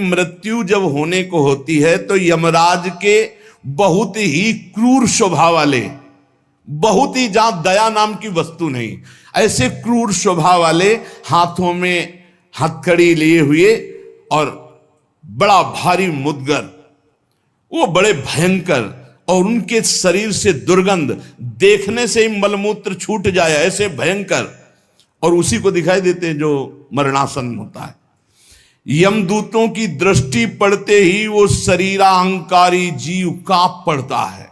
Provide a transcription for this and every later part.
मृत्यु जब होने को होती है तो यमराज के बहुत ही क्रूर स्वभाव वाले, बहुत ही जहां दया नाम की वस्तु नहीं, ऐसे क्रूर स्वभाव वाले हाथों में हथकड़ी लिए हुए और बड़ा भारी मुदगर, वो बड़े भयंकर, और उनके शरीर से दुर्गंध, देखने से ही मलमूत्र छूट जाए ऐसे भयंकर, और उसी को दिखाई देते हैं जो मरणासन होता है। यमदूतों की दृष्टि पड़ते ही वो शरीरा अहंकारी जीव कांप पड़ता है।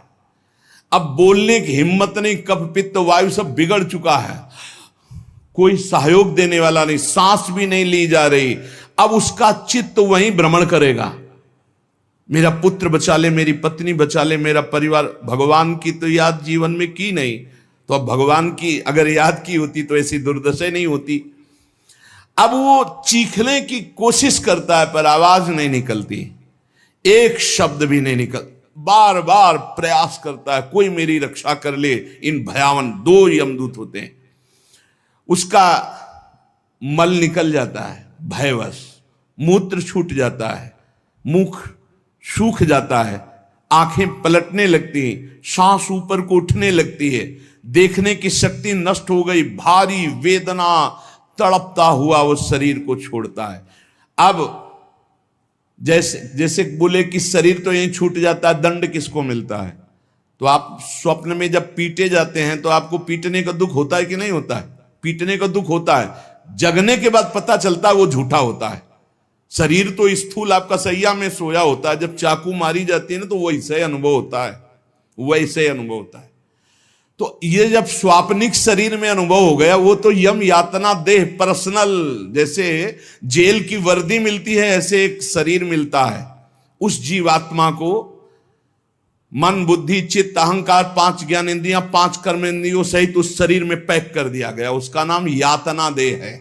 अब बोलने की हिम्मत नहीं, कफ पित्त वायु सब बिगड़ चुका है, कोई सहयोग देने वाला नहीं, सांस भी नहीं ली जा रही। अब उसका चित्त वहीं भ्रमण करेगा, मेरा पुत्र बचा ले, मेरी पत्नी बचा ले, मेरा परिवार। भगवान की तो याद जीवन में की नहीं, तो अब भगवान की अगर याद की होती तो ऐसी दुर्दशा नहीं होती। अब वो चीखने की कोशिश करता है पर आवाज नहीं निकलती, एक शब्द भी नहीं निकल, बार बार प्रयास करता है कोई मेरी रक्षा कर ले। इन भयावन 2 यमदूत होते हैं, उसका मल निकल जाता है भयवश, मूत्र छूट जाता है, मुख सूख जाता है, आंखें पलटने लगती हैं, सांस ऊपर को उठने लगती है, देखने की शक्ति नष्ट हो गई, भारी वेदना तड़पता हुआ वो शरीर को छोड़ता है। अब जैसे बोले कि शरीर तो यहीं छूट जाता है, दंड किसको मिलता है? तो आप स्वप्न में जब पीटे जाते हैं तो आपको पीटने का दुख होता है कि नहीं होता है? पीटने का दुख होता है, जगने के बाद पता चलता है वो झूठा होता है। शरीर तो स्थूल आपका सैया में सोया होता है, जब चाकू मारी जाती है ना तो वैसे अनुभव होता है, वैसे अनुभव होता है। तो ये जब स्वाप्निक शरीर में अनुभव हो गया, वो तो यम यातना देह पर्सनल, जैसे जेल की वर्दी मिलती है ऐसे एक शरीर मिलता है उस जीवात्मा को। मन बुद्धि चित्त अहंकार 5 ज्ञान इंद्रियां 5 कर्म इंद्रियों सहित उस शरीर में पैक कर दिया गया, उसका नाम यातना देह है।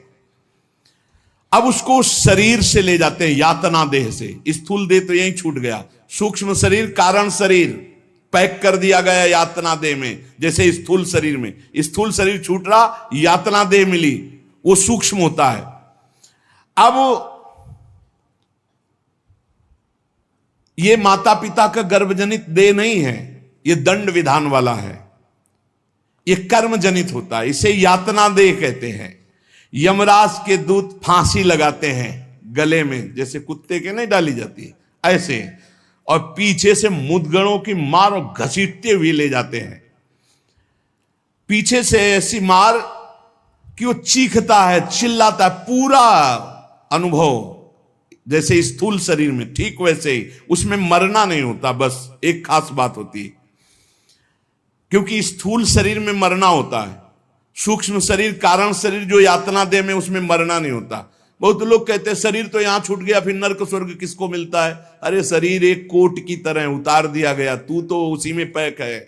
अब उसको उस शरीर से ले जाते हैं, यातना देह से। स्थूल देह तो यहीं छूट गया, सूक्ष्म शरीर कारण शरीर पैक कर दिया गया यातना देह में। जैसे स्थूल शरीर में, स्थूल शरीर छूट रहा, यातना देह मिली, वो सूक्ष्म होता है। अब ये माता पिता का गर्भजनित देह नहीं है, ये दंड विधान वाला है, ये कर्म जनित होता है, इसे यातना देह कहते हैं। यमराज के दूत फांसी लगाते हैं गले में, जैसे कुत्ते के नहीं डाली जाती है ऐसे, और पीछे से मुदगणों की मार और घसीटते हुए ले जाते हैं। पीछे से ऐसी मार कि वो चीखता है, चिल्लाता है, पूरा अनुभव जैसे स्थूल शरीर में, ठीक वैसे ही उसमें मरना नहीं होता। बस एक खास बात होती है, क्योंकि स्थूल शरीर में मरना होता है, सूक्ष्म शरीर कारण शरीर जो यातना देह में, उसमें मरना नहीं होता। बहुत लोग कहते हैं शरीर तो यहां छूट गया, फिर नरक स्वर्ग किसको मिलता है? अरे शरीर एक कोट की तरह उतार दिया गया, तू तो उसी में पैक है,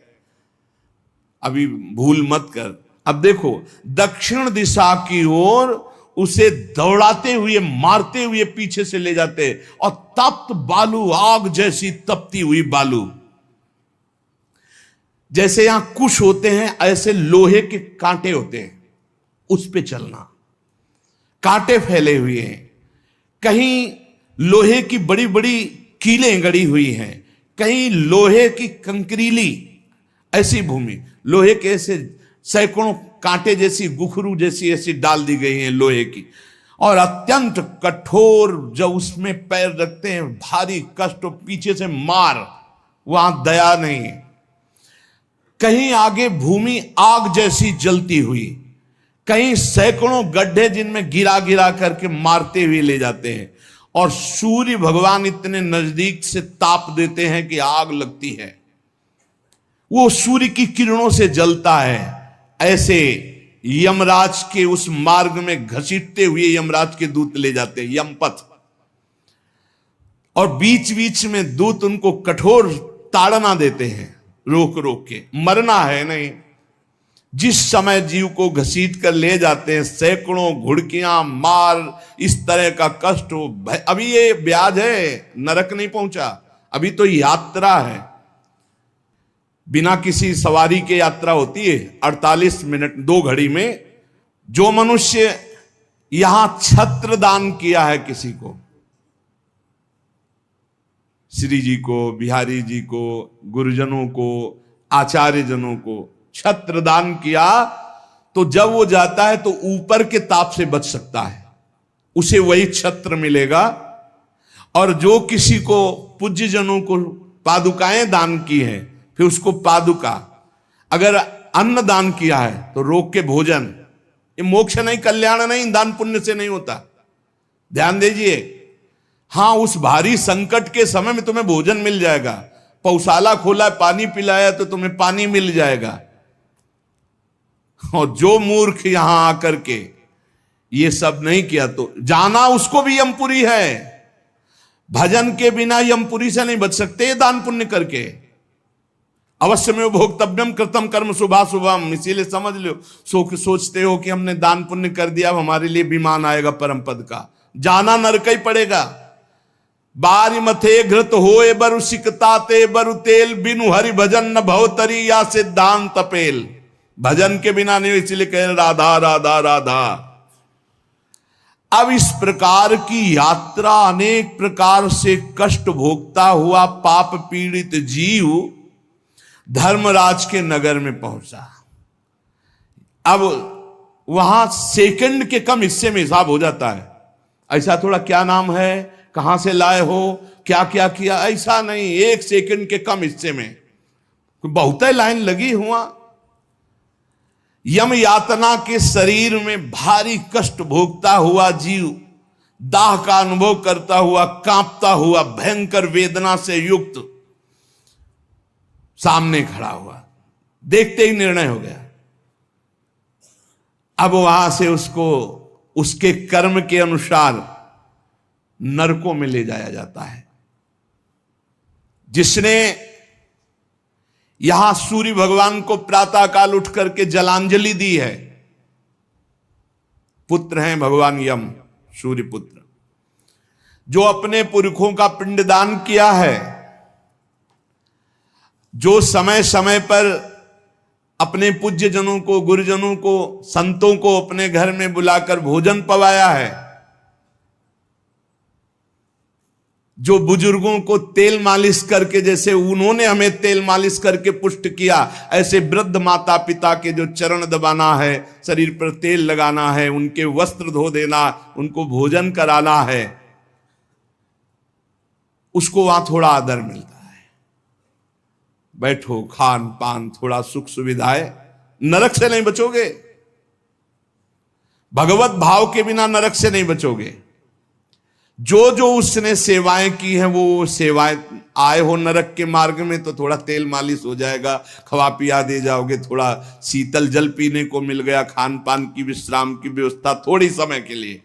अभी भूल मत कर। अब देखो दक्षिण दिशा की ओर उसे दौड़ाते हुए मारते हुए पीछे से ले जाते, और तप्त बालू, आग जैसी तपती हुई बालू, जैसे यहां कुश होते हैं ऐसे लोहे के कांटे होते हैं, उस पे चलना, कांटे फैले हुए हैं, कहीं लोहे की बड़ी बड़ी कीलें गड़ी हुई हैं, कहीं लोहे की कंकरीली ऐसी भूमि, लोहे के ऐसे सैकड़ों कांटे जैसी, गुखरू जैसी ऐसी डाल दी गई हैं लोहे की, और अत्यंत कठोर, जब उसमें पैर रखते हैं भारी कष्ट, पीछे से मार, वहां दया नहीं है। कहीं आगे भूमि आग जैसी जलती हुई, कहीं सैकड़ों गड्ढे जिनमें गिरा गिरा करके मारते हुए ले जाते हैं, और सूर्य भगवान इतने नजदीक से ताप देते हैं कि आग लगती है, वो सूर्य की किरणों से जलता है। ऐसे यमराज के उस मार्ग में घसीटते हुए यमराज के दूत ले जाते हैं, यमपथ, और बीच बीच में दूत उनको कठोर ताड़ना देते हैं, रोक रोक के, मरना है नहीं। जिस समय जीव को घसीट कर ले जाते हैं, सैकड़ों घुड़कियां मार, इस तरह का कष्ट हो, अभी ये ब्याज है, नरक नहीं पहुंचा, अभी तो यात्रा है। बिना किसी सवारी के यात्रा होती है 48 मिनट 2 घड़ी में। जो मनुष्य यहां छत्र दान किया है किसी को, श्री जी को, बिहारी जी को, गुरुजनों को, आचार्य जनों को छत्र दान किया, तो जब वो जाता है तो ऊपर के ताप से बच सकता है, उसे वही छत्र मिलेगा। और जो किसी को पूज्य जनों को पादुकाएं दान की है, फिर उसको पादुका, अगर अन्न दान किया है तो रोग के भोजन, ये मोक्ष नहीं, कल्याण नहीं, दान पुण्य से नहीं होता, ध्यान दीजिए। हां, उस भारी संकट के समय में तुम्हें भोजन मिल जाएगा, पौशाला खोला, पानी पिलाया तो तुम्हें पानी मिल जाएगा। और जो मूर्ख यहां आकर के ये सब नहीं किया तो जाना उसको भी यमपुरी है। भजन के बिना यमपुरी से नहीं बच सकते, दान पुण्य करके। अवश्य में भोक्तव्यम कृतम कर्म शुभाशुभम, इसीलिए समझ लो, सोचते हो कि हमने दान पुण्य कर दिया, अब हमारे लिए विमान आएगा परम पद का, जाना नरक ही पड़ेगा। बारी मथे घृत होए बरु सिकता ते बरु तेल, बिनु हरि भजन न भवतरी या सिद्धांत तपेल। भजन के बिना नहीं, इसलिए कह राधा राधा राधा। अब इस प्रकार की यात्रा, अनेक प्रकार से कष्ट भोगता हुआ पाप पीड़ित जीव धर्मराज के नगर में पहुंचा। अब वहां सेकंड के कम हिस्से में हिसाब हो जाता है। ऐसा थोड़ा क्या नाम है, कहां से लाए हो, क्या क्या किया, ऐसा नहीं, एक सेकंड के कम हिस्से में बहुत लाइन लगी हुआ। यम यातना के शरीर में भारी कष्ट भोगता हुआ जीव, दाह का अनुभव करता हुआ, कांपता हुआ, भयंकर वेदना से युक्त सामने खड़ा हुआ। देखते ही निर्णय हो गया। अब वहां से उसको उसके कर्म के अनुसार नरकों में ले जाया जाता है। जिसने यहां सूर्य भगवान को प्रातः काल उठ करके जलांजलि दी है, पुत्र हैं भगवान यम, सूर्य पुत्र, जो अपने पुरखों का पिंडदान किया है, जो समय समय पर अपने पूज्य जनों को, गुरुजनों को, संतों को अपने घर में बुलाकर भोजन पवाया है, जो बुजुर्गों को तेल मालिश करके, जैसे उन्होंने हमें तेल मालिश करके पुष्ट किया, ऐसे वृद्ध माता पिता के जो चरण दबाना है, शरीर पर तेल लगाना है, उनके वस्त्र धो देना, उनको भोजन कराना है, उसको वहां थोड़ा आदर मिलता है। बैठो, खान पान, थोड़ा सुख सुविधाएं, नरक से नहीं बचोगे। भगवत भाव के बिना नरक से नहीं बचोगे। जो जो उसने सेवाएं की हैं, वो सेवाएं, आए हो नरक के मार्ग में तो थोड़ा तेल मालिश हो जाएगा, खवा पिया दे जाओगे, थोड़ा शीतल जल पीने को मिल गया, खान पान की, विश्राम की व्यवस्था थोड़ी समय के लिए।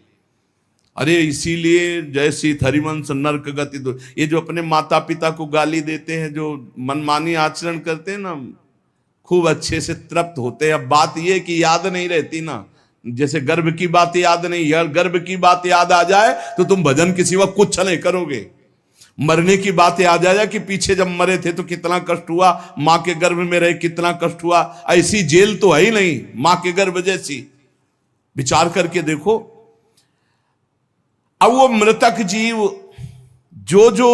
अरे इसीलिए जय श्री हरिवंश नरक गति दो, ये जो अपने माता पिता को गाली देते हैं, जो मनमानी आचरण करते हैं ना, खूब अच्छे से तृप्त होते हैं। अब बात ये कि याद नहीं रहती ना, जैसे गर्भ की बात याद नहीं, यार गर्भ की बात याद आ जाए तो तुम भजन के सिवा कुछ नहीं करोगे। मरने की बात याद आ जाए कि पीछे जब मरे थे तो कितना कष्ट हुआ, मां के गर्भ में रहे कितना कष्ट हुआ, ऐसी जेल तो है ही नहीं मां के गर्भ जैसी, विचार करके देखो। अब वो मृतक जीव जो जो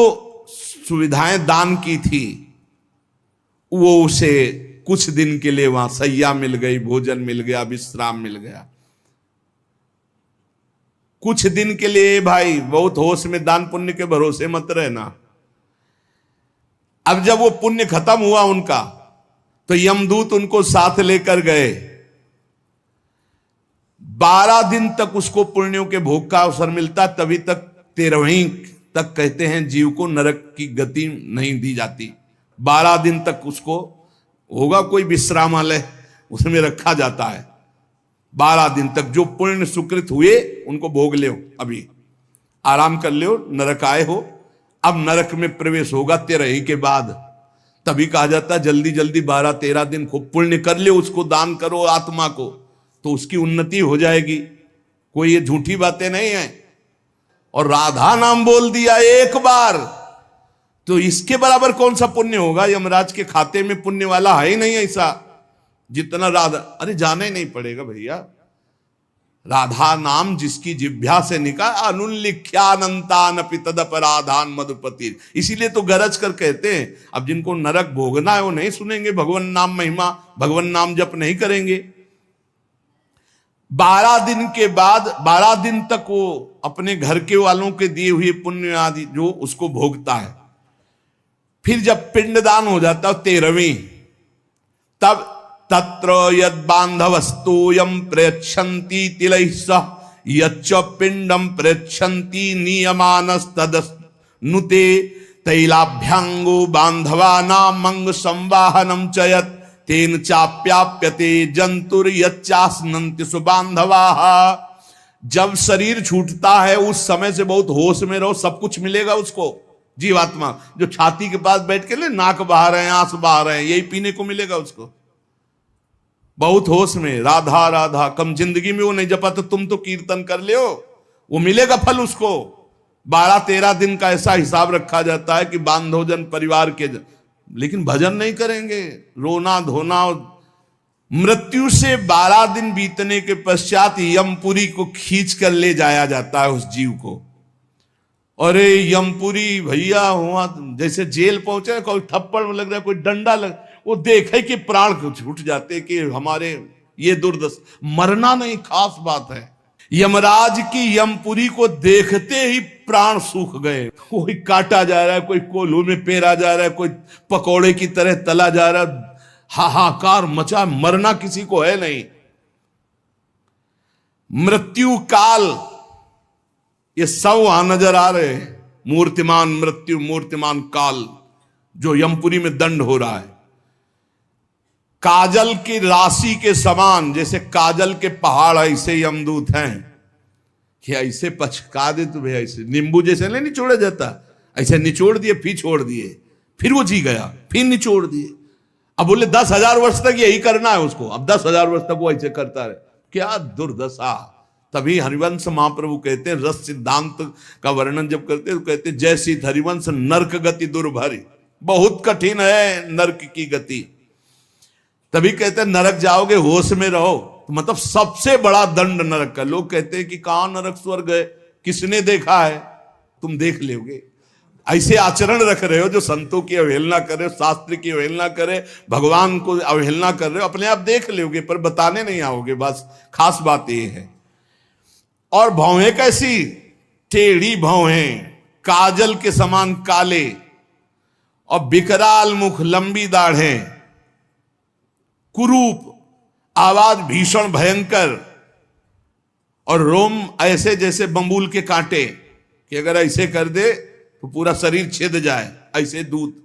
सुविधाएं दान की थी, वो उसे कुछ दिन के लिए वहां सैया मिल गई, भोजन मिल गया, विश्राम मिल गया, कुछ दिन के लिए। भाई बहुत होश में, दान पुण्य के भरोसे मत रहना। अब जब वो पुण्य खत्म हुआ उनका, तो यमदूत उनको साथ लेकर गए। 12 दिन तक उसको पुण्यों के भोग का अवसर मिलता, तभी तक 13वीं तक कहते हैं जीव को नरक की गति नहीं दी जाती। 12 दिन तक उसको होगा कोई विश्रामालय, उसमें रखा जाता है। 12 दिन तक जो पुण्य सुकृत हुए उनको भोग लो, अभी आराम कर लो, नरक आए हो। अब नरक में प्रवेश होगा 13 के बाद, तभी कहा जाता है जल्दी जल्दी 12-13 दिन खूब पुण्य कर ले, उसको दान करो आत्मा को, तो उसकी उन्नति हो जाएगी। कोई ये झूठी बातें नहीं है। और राधा नाम बोल दिया एक बार तो इसके बराबर कौन सा पुण्य होगा। यमराज के खाते में पुण्य वाला है ही नहीं ऐसा जितना राधा। अरे जाना ही नहीं पड़ेगा भैया, राधा नाम जिसकी जिह्वा से निकला, अनुल्लिख्यानंतानपि तदपराधान मधुपति। इसीलिए तो गरज कर कहते हैं, अब जिनको नरक भोगना है वो नहीं सुनेंगे भगवान नाम महिमा, भगवान नाम जप नहीं करेंगे। 12 दिन के बाद 12 दिन तक वो अपने घर के वालों के दिए हुए पुण्य आदि जो उसको भोगता है। फिर जब पिंडदान हो जाता है 13वीं, तब तत्र यद बांधवस्तोयम प्रयच्छन्ति तिलैः सह यच्च पिंडम प्रयच्छन्ति नियमानस्तदनुते तैलाभ्यांगो बांधवानां अंग संवाहनम च यत् तेन चाप्याप्यते जंतुर यच्चास्नन्ति सुबांधवाः। जब शरीर छूटता है उस समय से बहुत होश में रहो, सब कुछ मिलेगा उसको। जीवात्मा जो छाती के पास बैठ के ले नाक बहा रहे हैं, आंस बहा रहे हैं, यही पीने को मिलेगा उसको। बहुत होश में, राधा राधा। कम जिंदगी में वो नहीं जपा तो तुम तो कीर्तन कर ले, वो मिलेगा फल उसको। 12-13 दिन का ऐसा हिसाब रखा जाता है कि बांधोजन परिवार के लेकिन भजन नहीं करेंगे, रोना धोना। मृत्यु से 12 दिन बीतने के पश्चात यमपुरी को खींच कर ले जाया जाता है उस जीव को। अरे यमपुरी भैया हुआ जैसे जेल पहुंचे, कोई थप्पड़ लग रहा है, कोई डंडा लग, वो देखे कि प्राण छूट जाते कि हमारे ये दुर्दशा। मरना नहीं खास बात है, यमराज की यमपुरी को देखते ही प्राण सूख गए। कोई काटा जा रहा है, कोई कोल्हू में पेरा जा रहा है, कोई पकौड़े की तरह तला जा रहा है, हाहाकार मचा। मरना किसी को है नहीं। मृत्यु काल ये सब वहां नजर आ रहे हैं। मूर्तिमान मृत्यु, मूर्तिमान काल, जो यमपुरी में दंड हो रहा है। काजल की राशि के समान, जैसे काजल के पहाड़ ऐसे यमदूत हैं कि ऐसे पचका दे तुम्हें, ऐसे नींबू जैसे नहीं निचोड़ा जाता, ऐसे निचोड़ दिए, फिर छोड़ दिए, फिर वो जी गया, फिर निचोड़ दिए। अब बोले 10,000 वर्ष तक यही करना है उसको। अब 10,000 वर्ष तक वो ऐसे करता रहे, क्या दुर्दशा। तभी हरिवंश महाप्रभु कहते हैं, रस सिद्धांत का वर्णन जब करते हैं तो कहते हैं, जैसी हरिवंश नरक गति दुर्भरी, बहुत कठिन है नरक की गति। तभी कहते हैं नरक जाओगे होश में रहो, तो मतलब सबसे बड़ा दंड नरक का। लोग कहते हैं कि कहां नरक स्वर्ग है, किसने देखा है? तुम देख लोगे। ऐसे आचरण रख रहे हो जो संतों की अवहेलना कर रहे हो, शास्त्र की अवहेलना करे, भगवान को अवहेलना कर रहे हो, अपने आप देख लोगे पर बताने नहीं आओगे। बस खास बात ये है। और भौहें कैसी? टेढ़ी भौहें, काजल के समान काले, और विकराल मुख, लंबी दाढ़ें, कुरूप, आवाज भीषण भयंकर, और रोम ऐसे जैसे बंबूल के कांटे कि अगर ऐसे कर दे तो पूरा शरीर छिद जाए, ऐसे दूत।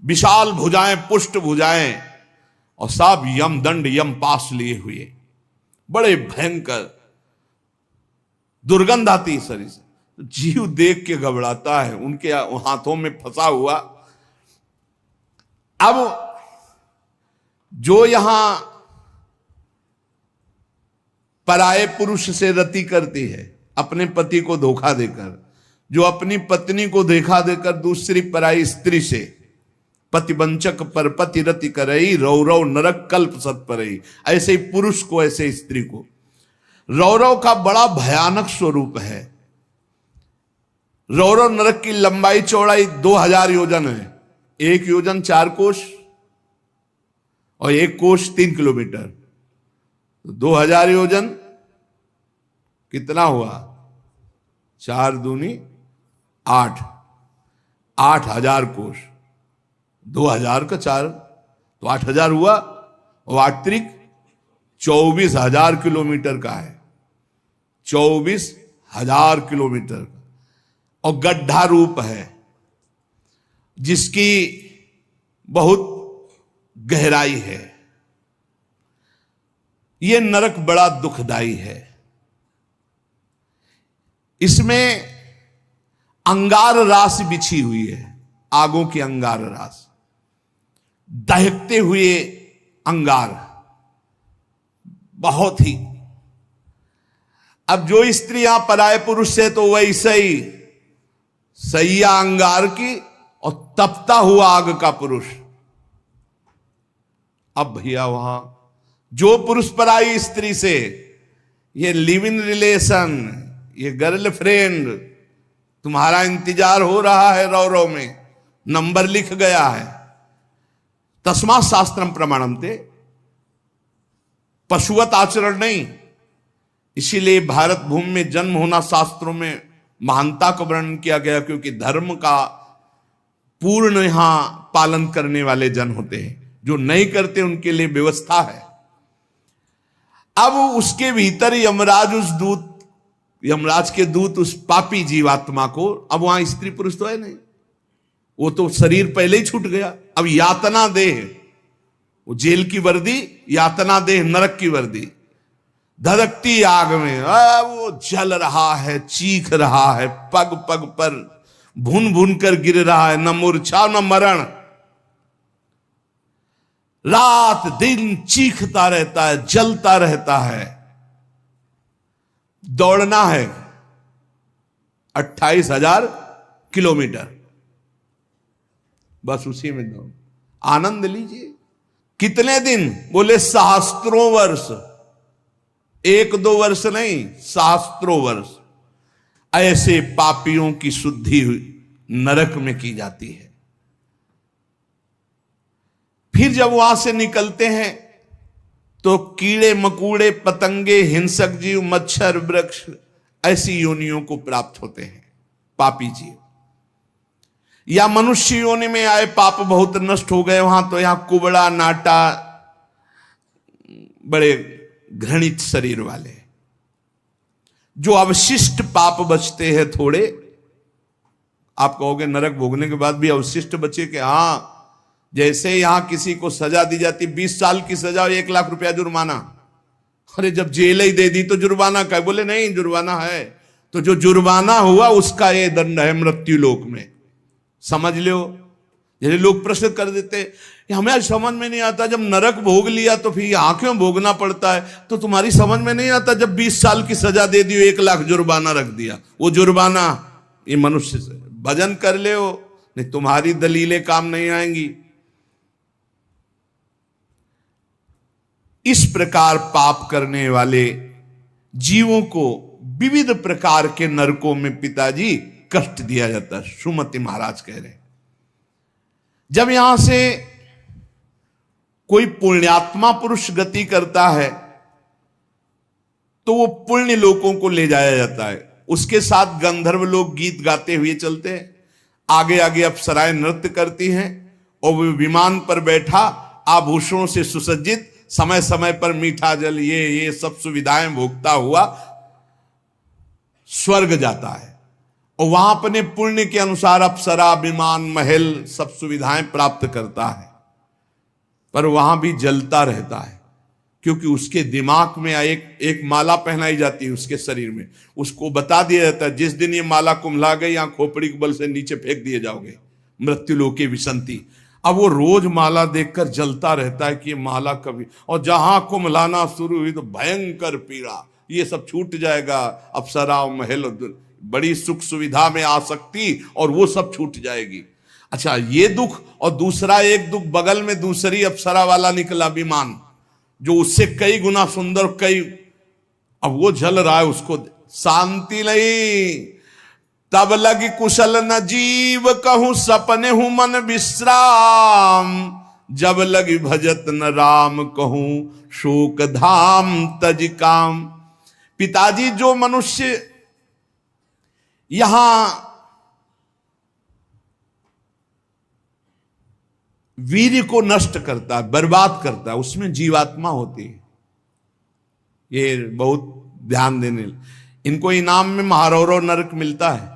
विशाल भुजाएं, पुष्ट भुजाएं, और सब यम दंड यम पास लिए हुए, बड़े भयंकर। दुर्गंध आती शरीर से, जीव देख के घबराता है, उनके हाथों में फंसा हुआ। अब जो यहां पराये पुरुष से रति करती है, अपने पति को धोखा देकर, जो अपनी पत्नी को धोखा देकर दूसरी पराई स्त्री से, पतिवंचक पर पति रति करई, रौरव नरक कल्प सत परई। ऐसे ही पुरुष को, ऐसे स्त्री को। रौरव का बड़ा भयानक स्वरूप है। रौरव नरक की लंबाई चौड़ाई 2000 योजन है। 1 योजन 4 कोश और 1 कोश 3 किलोमीटर, 2000 योजन कितना हुआ? 4 दूनी 8, 8000 कोश। 2000 का 4 तो 8000 हुआ, और 8 त्रिक 24,000 किलोमीटर का है। 24,000 किलोमीटर का, और गड्ढा रूप है जिसकी बहुत गहराई है। यह नरक बड़ा दुखदाई है। इसमें अंगार रास बिछी हुई है, आगों की अंगार रास, दहकते हुए अंगार, बहुत ही। अब जो स्त्रियां पराये पुरुष से, तो वैसे ही सैया अंगार की और तपता हुआ आग का पुरुष। अब भैया वहां जो पुरुष पराई स्त्री से ये लिव इन रिलेशन, ये गर्लफ्रेंड, तुम्हारा इंतजार हो रहा है रौ रौ में, नंबर लिख गया है। तस्मात् शास्त्रम प्रमाणन्ते, पशुवत आचरण नहीं। इसीलिए भारत भूमि में जन्म होना शास्त्रों में महानता का वर्णन किया गया, क्योंकि धर्म का पूर्ण यहां पालन करने वाले जन होते हैं। जो नहीं करते उनके लिए व्यवस्था है। अब उसके भीतर यमराज के दूत उस पापी जीवात्मा को, अब वहां स्त्री पुरुष तो है नहीं, वो तो शरीर पहले ही छूट गया। अब यातना देह, वो जेल की वर्दी, यातना देह नरक की वर्दी, धधकती आग में वो जल रहा है, चीख रहा है, पग पग पर भुन भुन कर गिर रहा है, न मूर्छा न मरण, रात दिन चीखता रहता है, जलता रहता है। दौड़ना है 28,000 किलोमीटर, बस उसी में दौड़, आनंद लीजिए। कितने दिन? बोले सहस्त्रों वर्ष, 1-2 वर्ष नहीं, सहस्त्रों वर्ष। ऐसे पापियों की शुद्धि नरक में की जाती है। फिर जब वहां से निकलते हैं तो कीड़े मकूड़े पतंगे हिंसक जीव मच्छर वृक्ष ऐसी योनियों को प्राप्त होते हैं पापी जीव। या मनुष्य योनि में आए, पाप बहुत नष्ट हो गए वहां, तो यहां कुबड़ा नाटा बड़े घृणित शरीर वाले, जो अवशिष्ट पाप बचते हैं थोड़े। आप कहोगे नरक भोगने के बाद भी अवशिष्ट बचे कि हाँ, जैसे यहां किसी को सजा दी जाती 20 साल की सजा और 1 लाख रुपया जुर्माना, अरे जब जेल ही दे दी तो जुर्माना का, बोले नहीं जुर्माना है, तो जो जुर्माना हुआ उसका ये दंड है मृत्यु लोक में, समझ लो। जैसे लोग प्रश्न कर देते, हमें आज समझ में नहीं आता, जब नरक भोग लिया तो फिर यहां क्यों भोगना पड़ता है? तो तुम्हारी समझ में नहीं आता, जब 20 साल की सजा दे दी, 1 लाख जुर्माना रख दिया, वो जुर्माना ये मनुष्य से भजन कर ले हो, नहीं तुम्हारी दलीलें काम नहीं आएंगी। इस प्रकार पाप करने वाले जीवों को विविध प्रकार के नरकों में पिताजी कष्ट दिया जाता है। सुमति महाराज कह रहे हैं, जब यहां से कोई पुण्यात्मा पुरुष गति करता है तो वो पुण्य लोकों को ले जाया जाता है, उसके साथ गंधर्व लोग गीत गाते हुए चलते हैं, आगे आगे अप्सराएं नृत्य करती हैं, और वो विमान पर बैठा आभूषणों से सुसज्जित, समय समय पर मीठा जल ये सब सुविधाएं भोगता हुआ स्वर्ग जाता है, और वहां अपने पुण्य के अनुसार अप्सरा विमान महल सब सुविधाएं प्राप्त करता है। पर वहां भी जलता रहता है, क्योंकि उसके दिमाग में एक माला पहनाई जाती है उसके शरीर में, उसको बता दिया जाता है जिस दिन ये माला कुम्हला गई, यहां खोपड़ी के बल से नीचे फेंक दिए जाओगे, मृत्यु लोके विसंति। अब वो रोज माला देखकर जलता रहता है कि ये माला कभी, और जहां कुम्हलाना शुरू हुई तो भयंकर पीड़ा, ये सब छूट जाएगा, अप्सरा महल बड़ी सुख सुविधा में आ सकती, और वो सब छूट जाएगी। अच्छा, ये दुख, और दूसरा एक दुख बगल में दूसरी अप्सरा वाला निकला विमान, जो उससे कई गुना सुंदर, कई, अब वो जल रहा है, उसको शांति नहीं। तब लगी कुशल न जीव कहूं सपने हूं मन विश्राम, जब लगी भजत न राम कहूं शोक धाम तज काम। पिताजी, जो मनुष्य यहां वीर्य को नष्ट करता है, बर्बाद करता है, उसमें जीवात्मा होती है। ये बहुत ध्यान देने, इनको इनाम में महारौरव नरक मिलता है,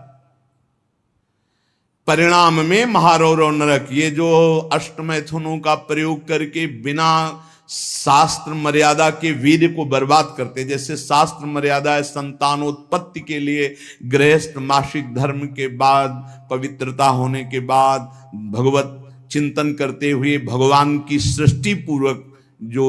परिणाम में महारौरव नरक। ये जो अष्टमैथुनों का प्रयोग करके बिना शास्त्र मर्यादा के वीर्य को बर्बाद करते, जैसे शास्त्र मर्यादा है संतानोत्पत्ति के लिए, गृहस्थ मासिक धर्म के बाद, पवित्रता होने के बाद, भगवत चिंतन करते हुए भगवान की सृष्टि पूर्वक जो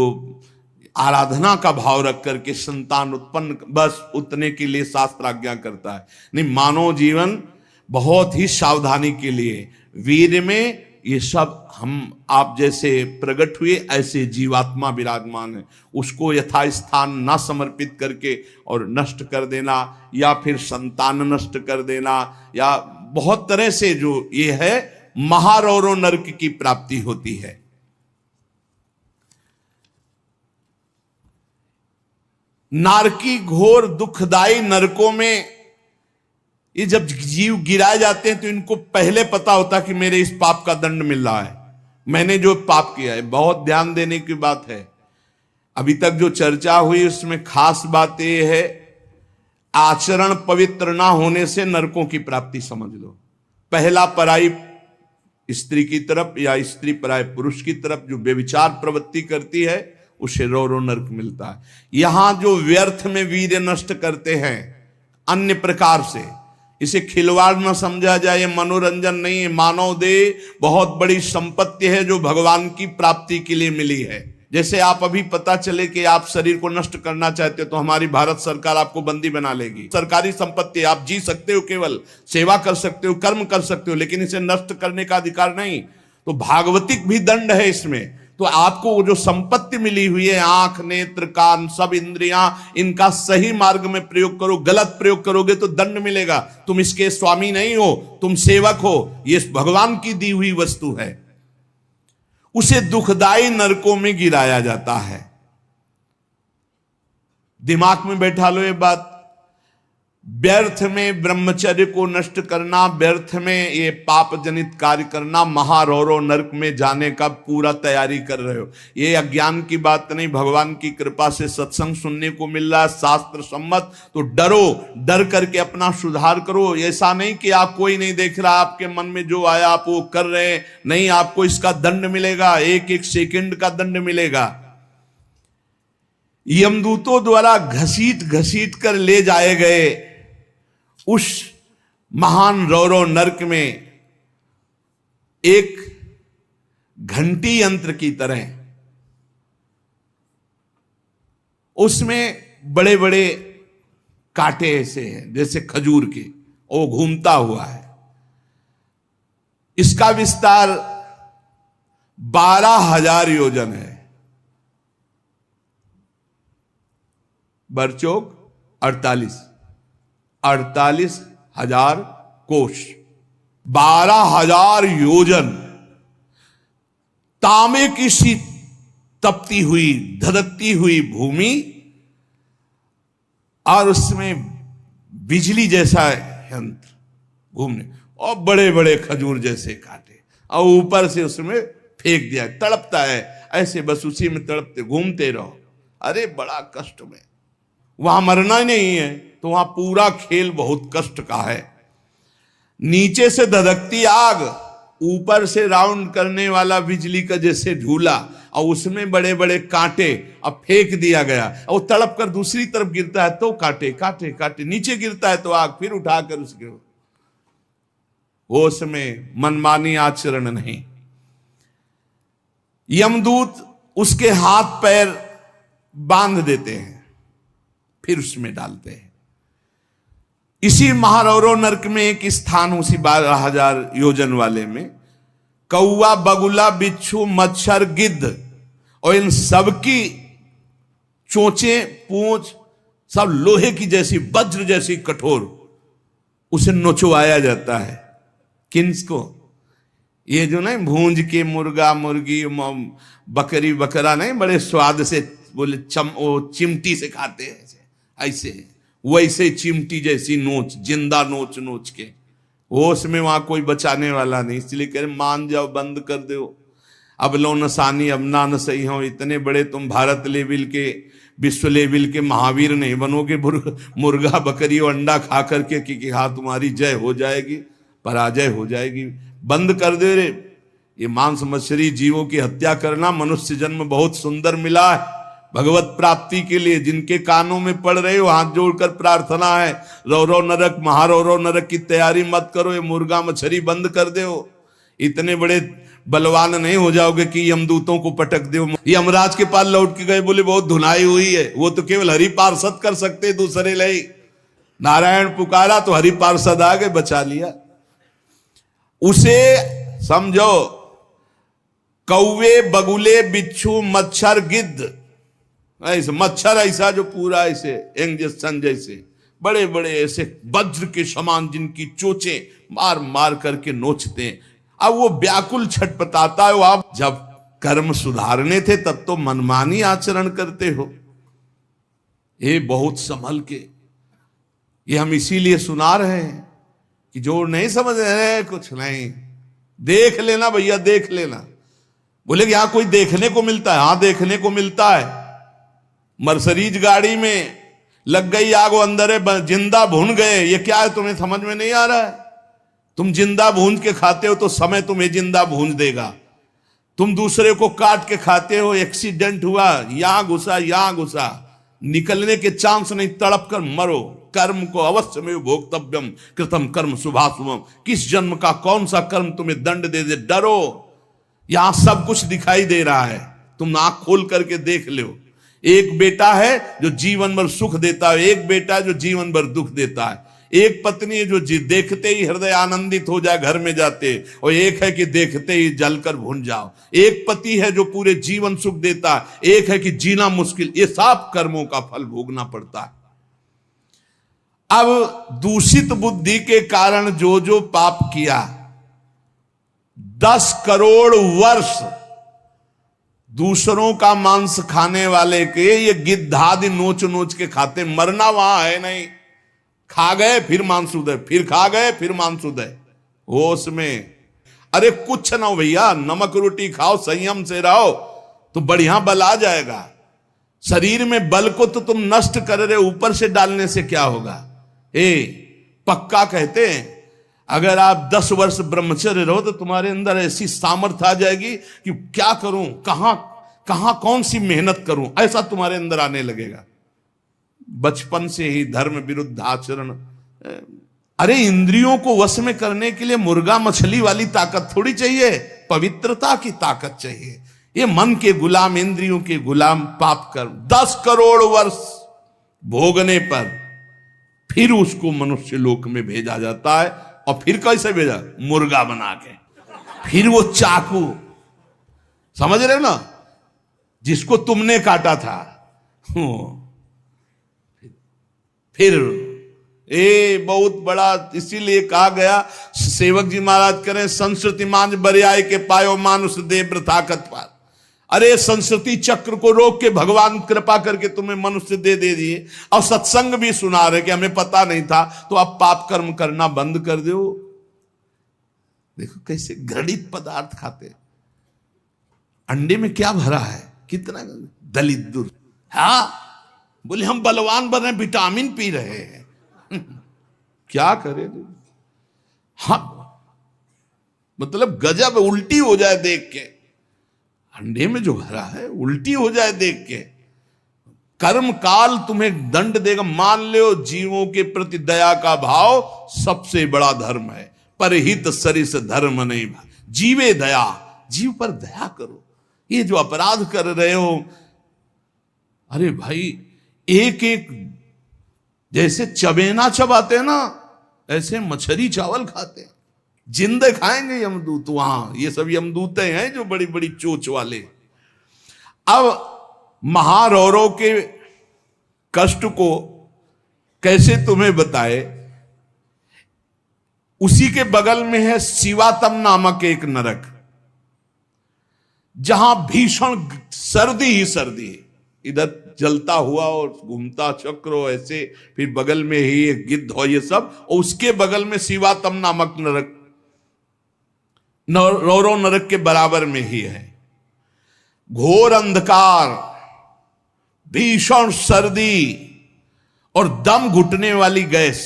आराधना का भाव रख करके संतान उत्पन्न, बस उतने के लिए शास्त्र आज्ञा करता है। नहीं, मानव जीवन बहुत ही सावधानी के लिए वीर्य में ये सब हम आप जैसे प्रकट हुए ऐसे जीवात्मा विराजमान है, उसको यथास्थान ना समर्पित करके और नष्ट कर देना या फिर संतान नष्ट कर देना या बहुत तरह से जो ये है महारौरो नरक की प्राप्ति होती है। नारकी घोर दुखदाई नरकों में ये जब जीव गिराए जाते हैं तो इनको पहले पता होता कि मेरे इस पाप का दंड मिल रहा है, मैंने जो पाप किया है। बहुत ध्यान देने की बात है, अभी तक जो चर्चा हुई उसमें खास बात यह है, आचरण पवित्र ना होने से नरकों की प्राप्ति समझ लो। पहला पराई स्त्री की तरफ या स्त्री पराय पुरुष की तरफ जो व्यभिचार प्रवृत्ति करती है उसे रो नरक मिलता है। यहां जो व्यर्थ में वीर्य नष्ट करते हैं अन्य प्रकार से, इसे खिलवाड़ न समझा जाए, ये मनोरंजन नहीं है। मानव देह बहुत बड़ी संपत्ति है जो भगवान की प्राप्ति के लिए मिली है। जैसे आप अभी पता चले कि आप शरीर को नष्ट करना चाहते हो तो हमारी भारत सरकार आपको बंदी बना लेगी। सरकारी संपत्ति, आप जी सकते हो, केवल सेवा कर सकते हो, कर्म कर सकते हो, लेकिन इसे नष्ट करने का अधिकार नहीं। तो भागवतिक भी दंड है इसमें। तो आपको जो संपत्ति मिली हुई है, आंख, नेत्र, कान, सब इंद्रियां, इनका सही मार्ग में प्रयोग करो। गलत प्रयोग करोगे तो दंड मिलेगा। तुम इसके स्वामी नहीं हो, तुम सेवक हो। ये भगवान की दी हुई वस्तु है, उसे दुखदाई नरकों में गिराया जाता है। दिमाग में बैठा लो ये बात। व्यर्थ में ब्रह्मचर्य को नष्ट करना, व्यर्थ में ये पाप जनित कार्य करना, महारौरो नरक में जाने का पूरा तैयारी कर रहे हो। ये अज्ञान की बात नहीं, भगवान की कृपा से सत्संग सुनने को मिल रहा है शास्त्र सम्मत। तो डरो, डर करके अपना सुधार करो। ऐसा नहीं कि आप कोई नहीं देख रहा, आपके मन में जो आया आप वो कर रहे हैं, नहीं, आपको इसका दंड मिलेगा, एक एक सेकंड का दंड मिलेगा। यमदूतों द्वारा घसीट घसीट कर ले जाए गए उस महान रौरव नरक में एक घंटी यंत्र की तरह उसमें बड़े बड़े कांटे ऐसे हैं जैसे खजूर के, वो घूमता हुआ है। इसका विस्तार 12,000 योजन है। बरचौक 48,000 कोष, 12,000 योजन। तांबे की सी तपती हुई धधकती हुई भूमि और उसमें बिजली जैसा यंत्र घूमने और बड़े बड़े खजूर जैसे कांटे, और ऊपर से उसमें फेंक दिया, तड़पता है ऐसे, बस उसी में तड़पते घूमते रहो। अरे बड़ा कष्ट में, वहां मरना नहीं है तो वहां पूरा खेल बहुत कष्ट का है। नीचे से धधकती आग, ऊपर से राउंड करने वाला बिजली का जैसे झूला, और उसमें बड़े बड़े कांटे, अब फेंक दिया गया और तड़प कर दूसरी तरफ गिरता है तो कांटे कांटे कांटे, नीचे गिरता है तो आग, फिर उठाकर उसके होश में मनमानी आचरण नहीं। यमदूत उसके हाथ पैर बांध देते हैं, फिर उसमें डालते हैं। इसी महारौरो नरक में एक स्थान, उसी 12,000 योजन वाले में, कौआ, बगुला, बिच्छू, मच्छर, गिद्ध और इन सबकी चोंचे, पूंछ सब लोहे की जैसी, वज्र जैसी कठोर, उसे नोचवाया जाता है। किसको? ये जो नहीं भूंज के मुर्गा मुर्गी बकरी बकरा नहीं बड़े स्वाद से बोले चिमटी से खाते हैं ऐसे, वैसे चिमटी जैसी नोच, जिंदा नोच नोच के, होश में वहां कोई बचाने वाला नहीं। इसलिए कह रहे मान जाओ, बंद कर दो, अब लो नसानी, अब ना न सही हो। इतने बड़े तुम भारत लेवल के, विश्व लेवल के महावीर नहीं बनोगे मुर्गा बकरी और अंडा खा करके कि हाँ तुम्हारी जय हो जाएगी, पराजय हो जाएगी। बंद कर दे रे। ये मांस मछली जीवों की हत्या करना, मनुष्य जन्म बहुत सुंदर मिला है भगवत प्राप्ति के लिए। जिनके कानों में पड़ रहे हो हाथ जोड़कर प्रार्थना है, रौरव नरक, महारौरव नरक की तैयारी मत करो, ये मुर्गा मछली बंद कर दो। इतने बड़े बलवान नहीं हो जाओगे कि यमदूतों को पटक दो। यमराज के पास लौट के गए, बोले बहुत धुनाई हुई है, वो तो केवल हरि पार्षद कर सकते, दूसरे नहीं। नारायण पुकारा तो हरि पार्षद आ गए, बचा लिया। उसे समझो कौवे, बगुले, बिच्छू, मच्छर, गिद्ध, ऐसे मच्छर ऐसा जो पूरा ऐसे इंजेक्शन जैसे बड़े बड़े ऐसे वज्र के समान जिनकी चोंचें मार मार करके नोचते हैं। अब वो व्याकुल छटपटाता है, आप जब कर्म सुधारने थे तब तो मनमानी आचरण करते हो। ये बहुत संभल के, ये हम इसीलिए सुना रहे हैं कि जो नहीं समझ रहे कुछ नहीं, देख लेना भैया, देख लेना। बोले कि यहां कोई देखने को मिलता है? हाँ देखने को मिलता है। मर्सरीज गाड़ी में लग गई आग, वो अंदर है, जिंदा भून गए। ये क्या है तुम्हें समझ में नहीं आ रहा है? तुम जिंदा भून के खाते हो तो समय तुम्हें जिंदा भून देगा। तुम दूसरे को काट के खाते हो, एक्सीडेंट हुआ, यहां घुसा यहां घुसा, निकलने के चांस नहीं, तड़प कर मरो। कर्म को अवश्य में भोक्तव्यम कृतम कर्म शुभाशुभम। किस जन्म का कौन सा कर्म तुम्हें दंड दे दे, डरो। यहां सब कुछ दिखाई दे रहा है, तुम आंख खोल करके देख लो। एक बेटा है जो जीवन भर सुख देता है, एक बेटा जो जीवन भर दुख देता है। एक पत्नी है जो देखते ही हृदय आनंदित हो जाए घर में जाते, और एक है कि देखते ही जलकर भून जाओ। एक पति है जो पूरे जीवन सुख देता है, एक है कि जीना मुश्किल। ये सब कर्मों का फल भोगना पड़ता है। अब दूषित बुद्धि के कारण जो जो पाप किया, 10 करोड़ वर्ष दूसरों का मांस खाने वाले के ये गिद्धादि नोच नोच के खाते, मरना वहां है नहीं। खा गए फिर मांस उदय, फिर खा गए फिर मांस उदय, होश में। अरे कुछ ना हो भैया, नमक रोटी खाओ, संयम से रहो तो बढ़िया बल आ जाएगा। शरीर में बल को तो तुम नष्ट कर रहे, ऊपर से डालने से क्या होगा? पक्का कहते हैं अगर आप 10 वर्ष ब्रह्मचर्य रहो तो तुम्हारे अंदर ऐसी सामर्थ्य आ जाएगी कि क्या करूं, कहां कौन सी मेहनत करूं, ऐसा तुम्हारे अंदर आने लगेगा। बचपन से ही धर्म विरुद्ध आचरण। अरे इंद्रियों को वश में करने के लिए मुर्गा मछली वाली ताकत थोड़ी चाहिए, पवित्रता की ताकत चाहिए। ये मन के गुलाम, इंद्रियों के गुलाम पाप कर 10 करोड़ वर्ष भोगने पर फिर उसको मनुष्य लोक में भेजा जाता है। और फिर कैसे भेजा? मुर्गा बना के। फिर वो चाकू, समझ रहे हो ना, जिसको तुमने काटा था, फिर बहुत बड़ा। इसीलिए कहा गया, सेवक जी महाराज करें, संस्कृति मांझ बरियाय के पायो मानुष दे वृथाकत पार। अरे संस्कृति चक्र को रोक के भगवान कृपा करके तुम्हें मनुष्य दे दिए, और सत्संग भी सुना रहे कि हमें पता नहीं था, तो आप पाप कर्म करना बंद कर दो। देखो कैसे घृणित पदार्थ खाते। अंडे में क्या भरा है, कितना दलित दूर। हाँ बोले हम बलवान बन रहे, विटामिन पी रहे हैं। क्या करे? हाँ मतलब गजब, उल्टी हो जाए देख के। अंडे में जो भरा है उल्टी हो जाए देख के। कर्म काल तुम्हें दंड देगा। मान लो जीवों के प्रति दया का भाव सबसे बड़ा धर्म है। परहित सरिस धर्म नहीं, जीवे दया, जीव पर दया करो। ये जो अपराध कर रहे हो, अरे भाई एक एक जैसे चबेना चबाते ना, ऐसे मछली चावल खाते हैं। जिंदे खाएंगे यमदूत वहां, ये सब यमदूते हैं जो बड़ी बड़ी चोच वाले। अब महारौरों के कष्ट को कैसे तुम्हें बताए। उसी के बगल में है शिवातम नामक एक नरक, जहां भीषण सर्दी ही सर्दी है। इधर जलता हुआ और घूमता चक्र ऐसे, फिर बगल में ही एक गिद्ध हो, ये सब। और उसके बगल में शिवातम नामक नरक, रौरव नरक के बराबर में ही है। घोर अंधकार, भीषण सर्दी और दम घुटने वाली गैस।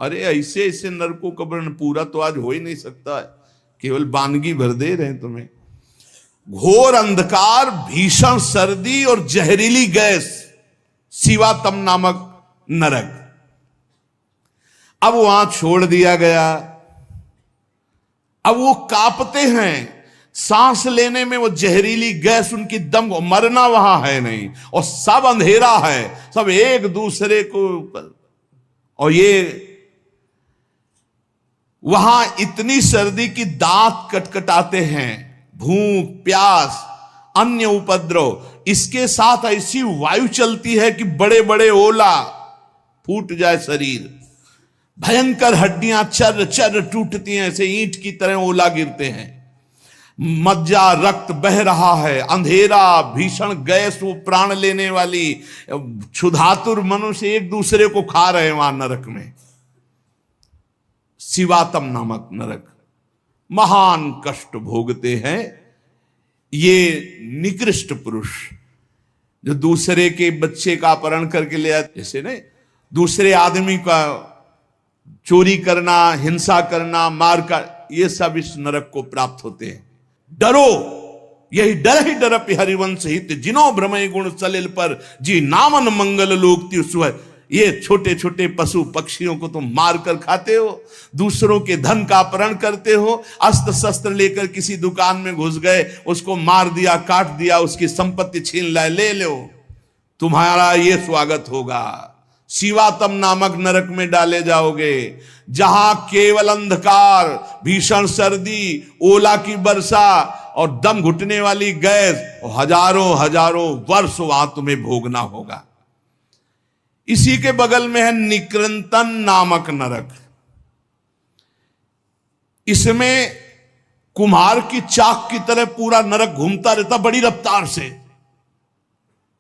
अरे ऐसे ऐसे नरकों का वर्णन पूरा तो आज हो ही नहीं सकता है, केवल बानगी भर दे रहे हैं तुम्हें। घोर अंधकार, भीषण सर्दी और जहरीली गैस, शिवातम नामक नरक। अब वहां छोड़ दिया गया। अब वो कांपते हैं, सांस लेने में वो जहरीली गैस उनकी दम, मरना वहां है नहीं, और सब अंधेरा है, सब एक दूसरे को। और ये वहां इतनी सर्दी की दांत कटकटाते हैं, भूख प्यास अन्य उपद्रव, इसके साथ ऐसी वायु चलती है कि बड़े बड़े ओला, फूट जाए शरीर, भयंकर हड्डियां चर चर टूटती हैं, ऐसे ईंट की तरह ओला गिरते हैं, मज्जा रक्त बह रहा है, अंधेरा भीषण गैस वो प्राण लेने वाली, क्षुधातुर मनुष्य एक दूसरे को खा रहे हैं वहां नरक में। शिवातम नामक नरक, महान कष्ट भोगते हैं ये निकृष्ट पुरुष जो दूसरे के बच्चे का अपहरण करके ले आते, जैसे नहीं दूसरे आदमी का चोरी करना, हिंसा करना, मार का, ये सब इस नरक को प्राप्त होते हैं। डरो, यही डर ही डर हरिवंश हित, जिनो भ्रमय गुण सलिल पर, जी नामन मंगल लोक तिरसुह। ये छोटे छोटे पशु पक्षियों को तुम मार कर खाते हो, दूसरों के धन का अपहरण करते हो, अस्त्र शस्त्र लेकर किसी दुकान में घुस गए, उसको मार दिया, काट दिया, उसकी संपत्ति छीन लाए, ले लो, तुम्हारा ये स्वागत होगा। शिवातम नामक नरक में डाले जाओगे, जहां केवल अंधकार, भीषण सर्दी, ओला की वर्षा और दम घुटने वाली गैस, और हजारों हजारों वर्ष वहां तुम्हें भोगना होगा। इसी के बगल में है निकृंतन नामक नरक। इसमें कुम्हार की चाक की तरह पूरा नरक घूमता रहता बड़ी रफ्तार से।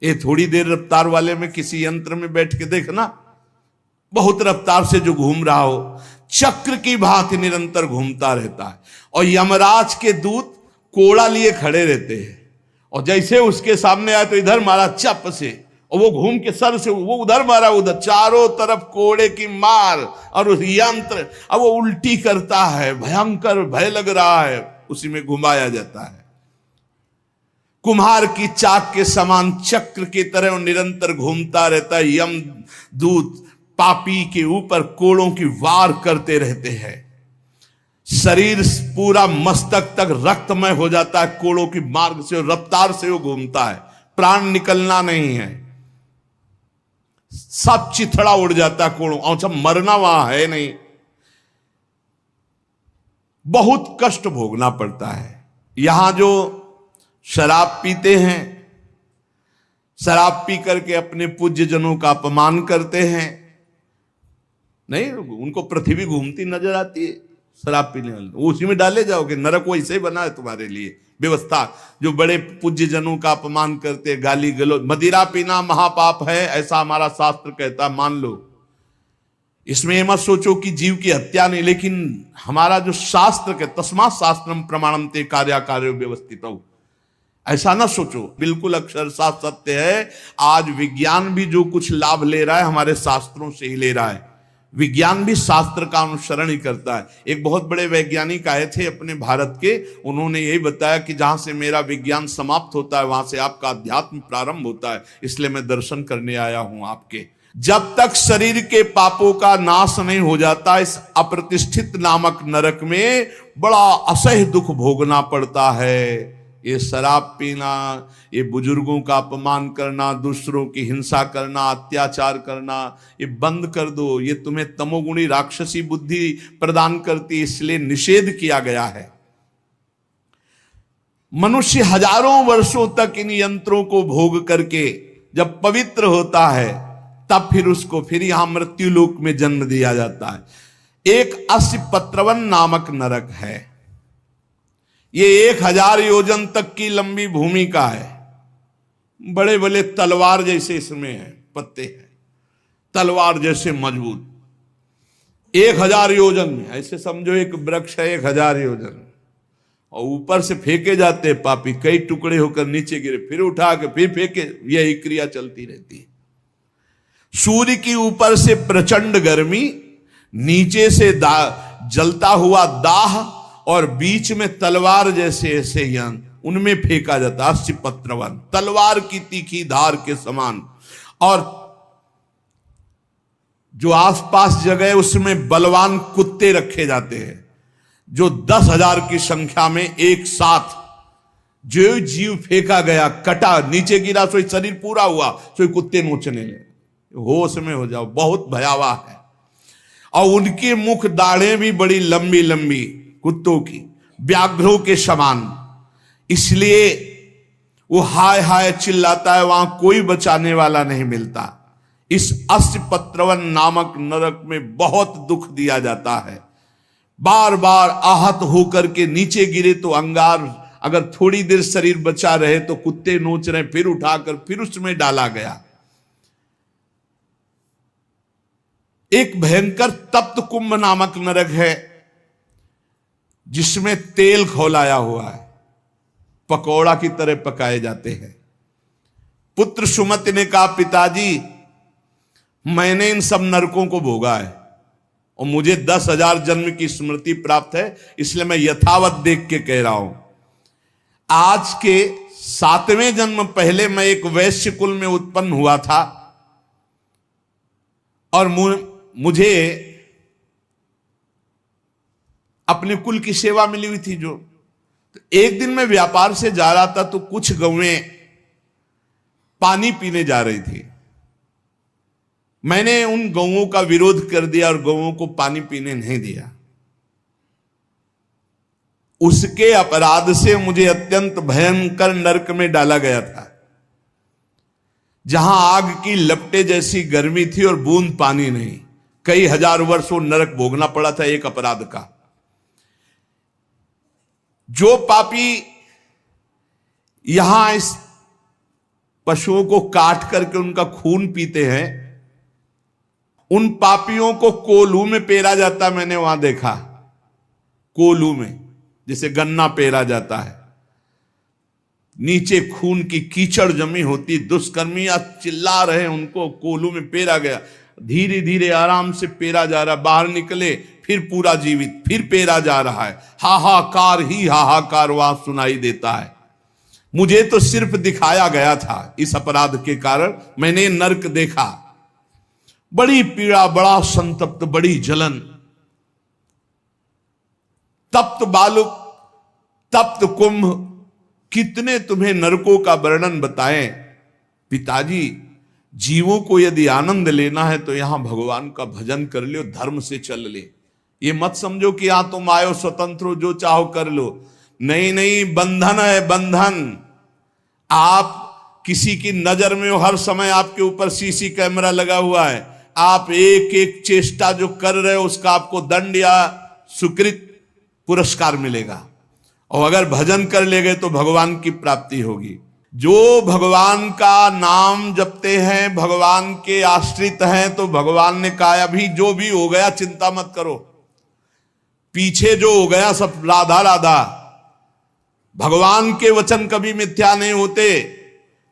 ये थोड़ी देर रफ्तार वाले में किसी यंत्र में बैठ के देखना, बहुत रफ्तार से जो घूम रहा हो, चक्र की भांति निरंतर घूमता रहता है। और यमराज के दूत कोड़ा लिए खड़े रहते हैं, और जैसे उसके सामने आए तो इधर मारा चप से, और वो घूम के सर से वो उधर मारा, उधर, चारों तरफ कोड़े की मार, और उस यंत्र अब वो उल्टी करता है, भयंकर भय लग रहा है, उसी में घुमाया जाता है। कुम्हार की चाक के समान चक्र की तरह निरंतर घूमता रहता है। यम दूत पापी के ऊपर कोड़ों की वार करते रहते हैं। शरीर पूरा मस्तक तक रक्तमय हो जाता है कोड़ों की मार्ग से, रफ्तार से वो घूमता है, प्राण निकलना नहीं है, सब चिथड़ा उड़ जाता है कोड़ों, और सब मरना वहां है नहीं, बहुत कष्ट भोगना पड़ता है। यहां जो शराब पीते हैं, शराब पी करके अपने पूज्य जनों का अपमान करते हैं, नहीं उनको पृथ्वी घूमती नजर आती है शराब पीने वाले, उसी में डाले जाओगे, नरक वैसे ही बना है तुम्हारे लिए व्यवस्था। जो बड़े पूज्य जनों का अपमान करते, गाली गलौज, मदिरा पीना महापाप है ऐसा हमारा शास्त्र कहता, मान लो, इसमें ये मत सोचो कि जीव की हत्या नहीं, लेकिन हमारा जो शास्त्र के तस्मात् शास्त्रम प्रमाणम ते कार्याकार्यो व्यवस्थित हो, ऐसा ना सोचो, बिल्कुल अक्षरशः सत्य है। आज विज्ञान भी जो कुछ लाभ ले रहा है हमारे शास्त्रों से ही ले रहा है, विज्ञान भी शास्त्र का अनुसरण ही करता है। एक बहुत बड़े वैज्ञानिक आए थे अपने भारत के, उन्होंने यही बताया कि जहां से मेरा विज्ञान समाप्त होता है वहां से आपका अध्यात्म प्रारंभ होता है, इसलिए मैं दर्शन करने आया हूं आपके। जब तक शरीर के पापों का नाश नहीं हो जाता, इस अप्रतिष्ठित नामक नरक में बड़ा असह्य दुख भोगना पड़ता है। ये शराब पीना, ये बुजुर्गों का अपमान करना, दूसरों की हिंसा करना, अत्याचार करना, ये बंद कर दो। ये तुम्हें तमोगुणी राक्षसी बुद्धि प्रदान करती, इसलिए निषेध किया गया है। मनुष्य हजारों वर्षों तक इन यंत्रों को भोग करके जब पवित्र होता है, तब फिर उसको फिर यहां मृत्यु लोक में जन्म दिया जाता है। एक अस्पत्रवन नामक नरक है। ये 1000 योजन तक की लंबी भूमिका है। बड़े बड़े तलवार जैसे इसमें है, पत्ते हैं तलवार जैसे मजबूत, 1000 योजन में, ऐसे समझो एक वृक्ष है 1000 योजन, और ऊपर से फेंके जाते हैं पापी, कई टुकड़े होकर नीचे गिरे, फिर उठा के फिर फेंके, यही क्रिया चलती रहती है। सूर्य की ऊपर से प्रचंड गर्मी, नीचे से जलता हुआ दाह, और बीच में तलवार जैसे ऐसे यंत्र, उनमें फेंका जाता, अस्पत्रवन, तलवार की तीखी धार के समान। और जो आसपास जगह उसमें बलवान कुत्ते रखे जाते हैं, जो 10,000 की संख्या में एक साथ, जो जीव फेंका गया कटा नीचे गिरा, सोई शरीर पूरा हुआ, सोई कुत्ते नोचने लगे, होश में हो जाओ, बहुत भयावह है। और उनके मुख दाढ़ें भी बड़ी लंबी लंबी, कुत्तों की, व्याघ्रों के समान। इसलिए वो हाय हाय चिल्लाता है, वहां कोई बचाने वाला नहीं मिलता। इस अस्पत्रवन नामक नरक में बहुत दुख दिया जाता है। बार बार आहत होकर के नीचे गिरे तो अंगार, अगर थोड़ी देर शरीर बचा रहे तो कुत्ते नोच रहे, फिर उठाकर फिर उसमें डाला गया। एक भयंकर तप्त कुंभ नामक नरक है, जिसमें तेल खौलाया हुआ है, पकौड़ा की तरह पकाए जाते हैं। पुत्र सुमति ने कहा, पिताजी मैंने इन सब नरकों को भोगा है और मुझे 10,000 जन्म की स्मृति प्राप्त है, इसलिए मैं यथावत देख के कह रहा हूं। आज के 7वें जन्म पहले मैं एक वैश्य कुल में उत्पन्न हुआ था और मुझे अपने कुल की सेवा मिली हुई थी। जो तो एक दिन मैं व्यापार से जा रहा था तो कुछ गौएं पानी पीने जा रही थी। मैंने उन गौओं का विरोध कर दिया और गौओं को पानी पीने नहीं दिया। उसके अपराध से मुझे अत्यंत भयंकर नरक में डाला गया था, जहां आग की लपटे जैसी गर्मी थी और बूंद पानी नहीं। कई हजार वर्षों नरक भोगना पड़ा था एक अपराध का। जो पापी यहां इस पशुओं को काट करके उनका खून पीते हैं, उन पापियों को कोल्हू में पेरा जाता। मैंने वहां देखा, कोल्हू में जैसे गन्ना पेरा जाता है, नीचे खून की कीचड़ जमी होती, दुष्कर्मियां चिल्ला रहे, उनको कोल्हू में पेरा गया। धीरे धीरे आराम से पेरा जा रहा, बाहर निकले फिर पूरा जीवित, फिर पेरा जा रहा है। हाहाकार ही हाहाकार वहां सुनाई देता है। मुझे तो सिर्फ दिखाया गया था, इस अपराध के कारण मैंने नरक देखा। बड़ी पीड़ा, बड़ा संतप्त, बड़ी जलन। तप्त बालुक, तप्त कुंभ, कितने तुम्हें नरकों का वर्णन बताएं। पिताजी, जीवों को यदि आनंद लेना है तो यहां भगवान का भजन कर लो, धर्म से चल ले। ये मत समझो कि यहां तुम आयो स्वतंत्र हो, जो चाहो कर लो। नहीं नहीं, बंधन है बंधन। आप किसी की नजर में हो, हर समय आपके ऊपर सीसी कैमरा लगा हुआ है। आप एक एक चेष्टा जो कर रहे हो उसका आपको दंड या सुकृत पुरस्कार मिलेगा। और अगर भजन कर ले गए तो भगवान की प्राप्ति होगी। जो भगवान का नाम जपते हैं, भगवान के आश्रित हैं, तो भगवान ने कहा अभी जो भी हो गया चिंता मत करो, पीछे जो हो गया सब राधा राधा। भगवान के वचन कभी मिथ्या नहीं होते।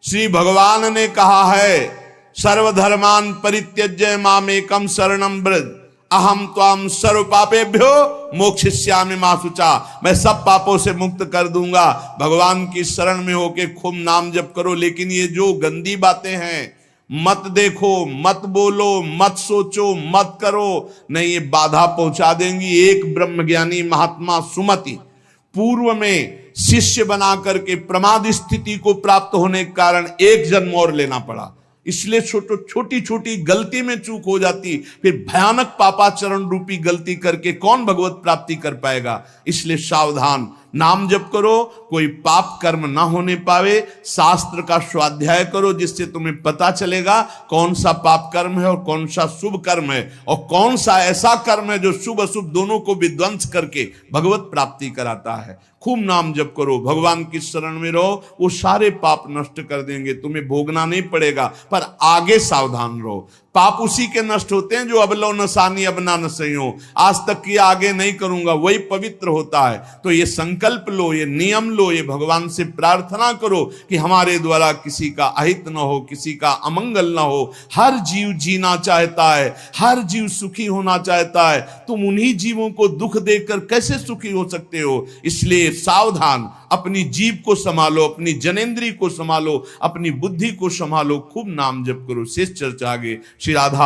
श्री भगवान ने कहा है, सर्वधर्मान परित्यज्य मामेकम शरणम व्रज, अहम त्वाम सर्व पापेभ्यो मोक्षयिष्यामि मा शुचा। मैं सब पापों से मुक्त कर दूंगा। भगवान की शरण में होके खूब नाम जप करो। लेकिन ये जो गंदी बातें हैं, मत देखो, मत बोलो, मत सोचो, मत करो, नहीं, ये बाधा पहुंचा देंगी। एक ब्रह्मज्ञानी महात्मा सुमति पूर्व में शिष्य बना करके प्रमाद स्थिति को प्राप्त होने के कारण एक जन्म और लेना पड़ा। इसलिए छोटी छोटी गलती में चूक हो जाती, फिर भयानक पापाचरण रूपी गलती करके कौन भगवत प्राप्ति कर पाएगा। इसलिए सावधान, नाम जप करो, कोई पाप कर्म ना होने पावे। शास्त्र का स्वाध्याय करो, जिससे तुम्हें पता चलेगा कौन सा पाप कर्म है और कौन सा शुभ कर्म है, और कौन सा ऐसा कर्म है जो शुभ अशुभ दोनों को विध्वंस करके भगवत प्राप्ति कराता है। खूब नाम जप करो, भगवान की शरण में रहो, वो सारे पाप नष्ट कर देंगे। तुम्हें भोगना नहीं पड़ेगा, पर आगे सावधान रहो। पाप उसी के नष्ट होते हैं जो अब लो नसानी अब ना नसइयो, आज तक किया आगे नहीं करूंगा, वही पवित्र होता है। तो ये संकल्प लो, ये नियम लो, ये भगवान से प्रार्थना करो कि हमारे द्वारा किसी का अहित न हो, किसी का अमंगल न हो। हर जीव जीना चाहता है, हर जीव सुखी होना चाहता है। तुम उन्हीं जीवों को दुख देकर कैसे सुखी हो सकते हो। इसलिए सावधान, अपनी जीव को संभालो, अपनी जनेंद्री को संभालो, अपनी बुद्धि को संभालो, खूब नाम जप करो। शेष चर्चा आगे। श्री राधा